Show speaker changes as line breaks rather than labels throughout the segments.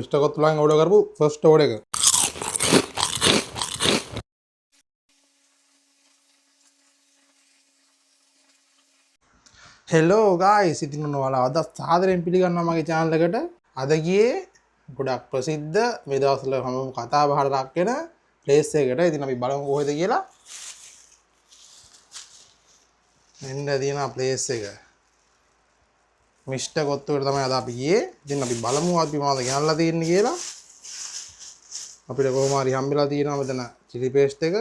ඉස්ටකොත් ලං ඕඩර් කරපු first order එක. හෙලෝ ගායිස්, ඉතින් ඔයාලා අද සාදරයෙන් පිළිගන්නවා මගේ channel එකට. අද ගියේ ගොඩක් ප්‍රසිද්ධ මේ දවස්වල හැමෝම කතා බහට ලක් වෙන place එකකට. ඉතින් අපි බලමු කොහෙද කියලා. මෙන්න තියෙන place එක. මිස්ටර් කොත්තුවට තමයි අද අපි ගියේ. ඉතින් අපි බලමු අපි මොනවද ගෙනල්ලා තියෙන්නේ කියලා. අපිට කොහොම හරි හම්බෙලා තියෙනවා මෙතන chili paste එක.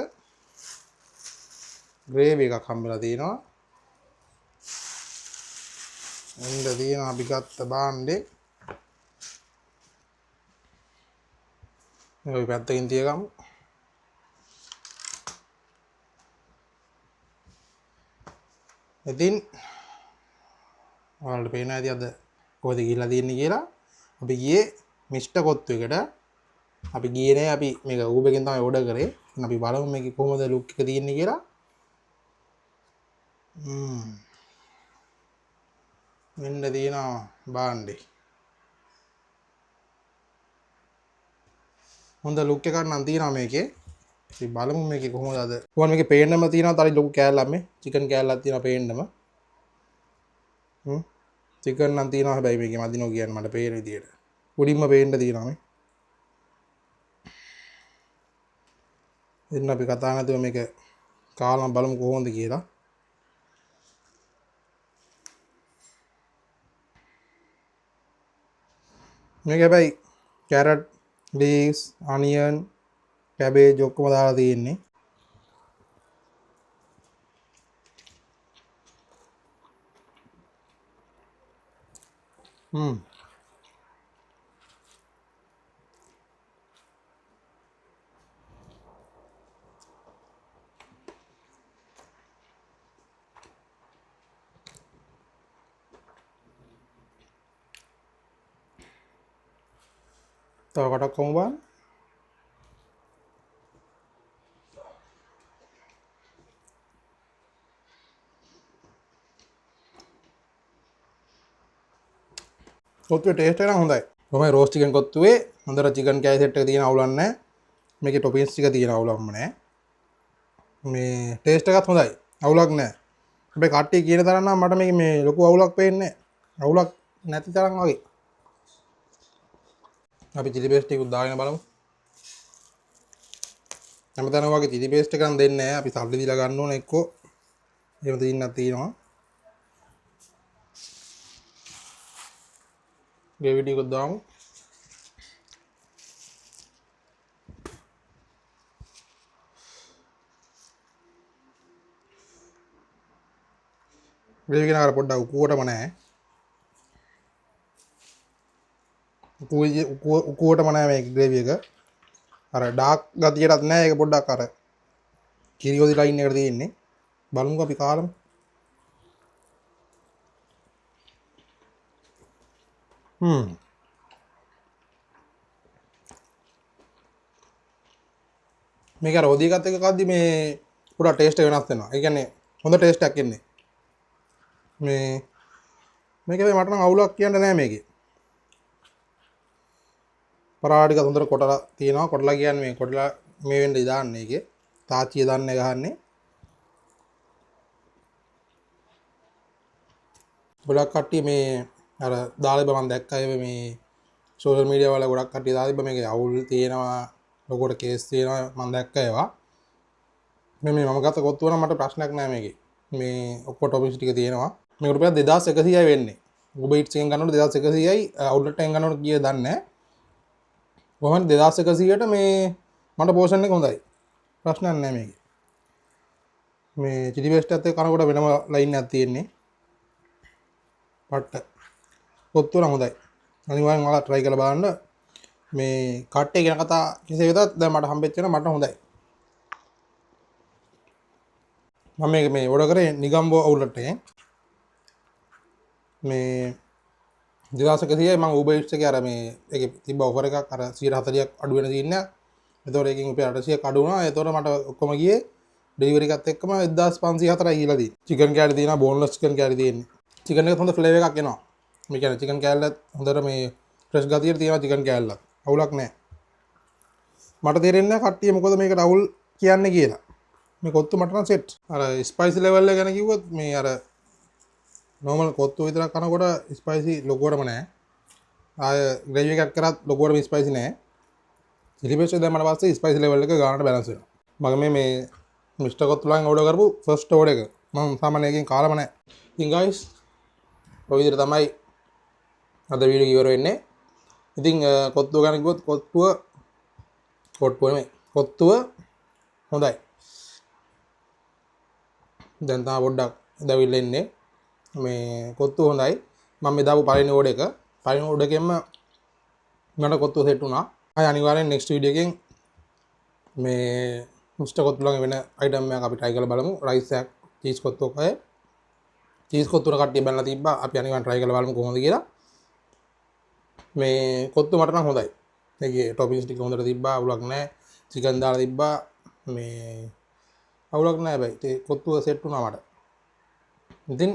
gravy එකක් හම්බෙලා තියෙනවා. එන්න තියෙන අපි ගත්ත බාණ්ඩේ. මේක පැත්තකින් තියගමු. ඉතින් ඔයාලට පේනවා ඇති අද කොහෙද ගිහිල්ලා තියෙන්නේ කියලා. අපි ගියේ මිස්ටර් කොත්තු එකට. අපි ගියේ නෑ, අපි මේක Uber එකෙන් තමයි ඕඩර් කරේ. ඉතින් අපි බලමු මේකේ කොහොමද ලුක් එක තියෙන්නේ කියලා. මෙන්න තියෙනවා බාණ්ඩේ. හොඳ ලුක් එකක් නම් තියෙනවා මේකේ. අපි බලමු මේකේ කොහොමද අද. කොහොමද මේකේ පේන්නම තියෙනවා තරි ලොකු කෑල්ලක් මේ. චිකන් කෑල්ලක් තියෙනවා පේන්නම. චිකන් නම් තියෙනවා හැබැයි මේකේ මදිනෝ කියන්නේ මට පේන විදියට. උඩින්ම පේන්න තියෙනවා මේ. එන්න අපි කතා නැතුව මේක කාලා බලමු කොහොමද කියලා. මේක හැබැයි carrot, leeks, onion, cabbage ඔක්කොම දාලා තියෙන්නේ. තව කටක් කොහොම බලන්න. කොත්තුවේ ටේස්ට් එක නම් හොඳයි. කොහොමයි රෝස්ට් චිකන් කොත්තුවේ හොඳට චිකන් කෑලි සෙට් එක තියෙන අවුලක් නැහැ. මේකේ ටොපින්ස් ටික තියෙන අවුලක්ම නැහැ. මේ ටේස්ට් එකත් හොඳයි. අවුලක් නැහැ. හැබැයි කට්ටිය කියන තරම් නම් මට මේකේ මේ ලොකු අවුලක් පේන්නේ නැහැ. අවුලක් නැති තරම් වගේ. අපි chili paste එකක් දාගෙන බලමු. හැමදාම වගේ chili paste එකක් දෙන්නේ නැහැ. අපි සල්ලි දීලා ගන්න ඕන එක්කෝ. එහෙම දෙන්නක් තියෙනවා. gravy ටිකක් දාමු. gravy එක නතර පොඩ්ඩක් උකුවටම නැහැ. උකුවටම නැහැ මේක gravy එක. අර ඩාර්ක් ගතියටත් නැහැ. ඒක පොඩ්ඩක් අර කිරියෝදි ලයින් එකට තියෙන්නේ. බලමුකෝ අපි කාලම. මේක අර ඔදී එකත් එක්ක කද්දි මේ පොඩ්ඩක් ටේස්ට් එක වෙනස් වෙනවා. ඒ කියන්නේ හොඳ ටේස්ට් එකක් එන්නේ. මේක මට නම් අවුලක් කියන්න නෑ මේකේ. පරාට ටික හොඳට කොටලා තියෙනවා. කොටලා කියන්නේ මේ කොටලා මේ වෙන්න දාන්නේ ඒකේ. තාච්චිය දාන්නේ ගහන්නේ. ගොඩක් කට්ටිය මේ අර දාලා බ මම දැක්කා මේ සෝෂල් මීඩියා වල ගොඩක් කට්ටිය දාලා තිබ්බ මේකේ අවුල් තියෙනවා, ලොකුට කේස් තියෙනවා මම දැක්කා ඒවා. මේ මම ගත්ත කොත්තුව නම් මට ප්‍රශ්නයක් නෑ මේකේ. මේ ඔක්කොම ටොපින්ස් ටික තියෙනවා. මේක රුපියල් 2100යි වෙන්නේ. Uber Eats එකෙන් ගන්නකොට 2100යි, outlet එකෙන් ගන්නකොට කීයද දන්නේ නැහැ. කොහොමද 2100ට මේ මට පෝෂන් එක හොඳයි. ප්‍රශ්නයක් නැහැ මේකේ. මේ chili paste එකත් එක්ක කනකොට වෙනම ලයින් එකක් තියෙන්නේ. පට්ට. කොත්තුව නම් හොඳයි. අනිවාර්යෙන් ඔයාලා try කරලා බලන්න. මේ කට්ටේ ගැන කතා කෙසේ වෙතත් දැන් මට හම්බෙච්ච එක මට හොඳයි. මම මේ ඕඩර් කරේ නිගම්බෝ අවුලට් එකෙන්. මේ 2100යි මම Uber Eats එකේ අර මේ ඒකේ තිබ්බ ඔෆර් එකක් අර 140ක් අඩු වෙන තියෙනවා. ඒතකොට ඒකෙන් රුපියල් 800ක් අඩු වුණා. ඒතකොට මට ඔක්කොම ගියේ ඩෙලිවරි එකත් එක්කම 1504යි කියලා දී. චිකන් කෑලි තියෙනවා, බෝන්ලස් චිකන් කෑලි තියෙන්නේ. චිකන් එකත් හොඳ ෆ්ලේවර් එකක් එනවා. මේ කියන්නේ චිකන් කෑල්ලත් හොඳට මේ ෆ්‍රෙෂ් ගතියට තියෙනවා චිකන් කෑල්ලත්. අවුලක් නැහැ. මට තේරෙන්නේ නැහැ කට්ටිය මොකද මේකට අවුල් කියන්නේ කියලා. මේ කොත්තු මට නම් සෙට්. අර ස්පයිසි ලෙවල් එක ගැන කිව්වොත් මේ අර normal කොත්තු විතරක් කනකොට ස්පයිසි ලොකුවටම නැහැ. ආය ග්‍රේවි එකක් කරත් ලොකුවටම ස්පයිසි නැහැ. chili paste එක දැම්මම පස්සේ ස්පයිසි ලෙවල් එක ගානට බැලන්ස් වෙනවා. මම මේ මිස්ටර් කොත්තුලෙන් ඕඩර් කරපු ෆස්ට් ඕඩර් එක. මම සාමාන්‍යයෙන් එකකින් කාලම නැහැ. ඉතින් guys ඔය විදිහට තමයි අද වීඩියෝ ඉවර වෙන්නේ. ඉතින් කොත්තුව ගැන කිව්වොත් කොත්තුව හොඳයි. දැන් තමයි පොඩ්ඩක් දැවිල්ල එන්නේ. මේ කොත්තුව හොඳයි. මම මේ දාපු පළවෙනි ඕඩර් එක. පළවෙනි ඕඩර් එකෙන්ම මට කොත්තුව සෙට් වුණා. ආය අනිවාර්යෙන් next වීඩියෝ එකෙන් මේ මිස්ටර් කොත්තුලගේ වෙන අයිටම් එකක් අපි try කරලා බලමු. රයිස් එකක්, චීස් කොත්තුවක් අය. චීස් කොත්තුර කට්ටිය බැලලා තිබ්බා. අපි අනිවාර්යෙන් try කරලා බලමු කොහොමද කියලා. මේ කොත්තු මට නම් හොඳයි. ඒකේ ටොපින්ස් ටික හොඳට තිබ්බා. අවුලක් නැහැ. චිකන් දාලා තිබ්බා. මේ අවුලක් නැහැ හැබැයි. ඒ කොත්තුව සෙට් වුණා මට. ඉතින්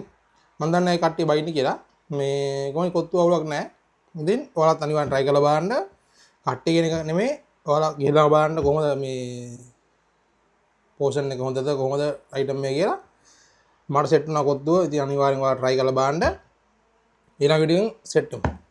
මම දන්නේ නැහැ කට්ටිය බයින්නේ කියලා. මේ කොහොමද කොත්තුව අවුලක් නැහැ. ඉතින් ඔයාලත් අනිවාර්යෙන් try කරලා බලන්න. කට්ටිය කියන එක නෙමෙයි. ඔයාලා ගිහලා බලන්න කොහොමද මේ පෝෂන් එක හොඳද කොහොමද අයිටම් එක කියලා. මට සෙට් වුණා කොත්තුව. ඉතින් අනිවාර්යෙන් ඔයාලා try කරලා බලන්න. ඊළඟ වීඩියෝෙන් සෙට් වෙමු.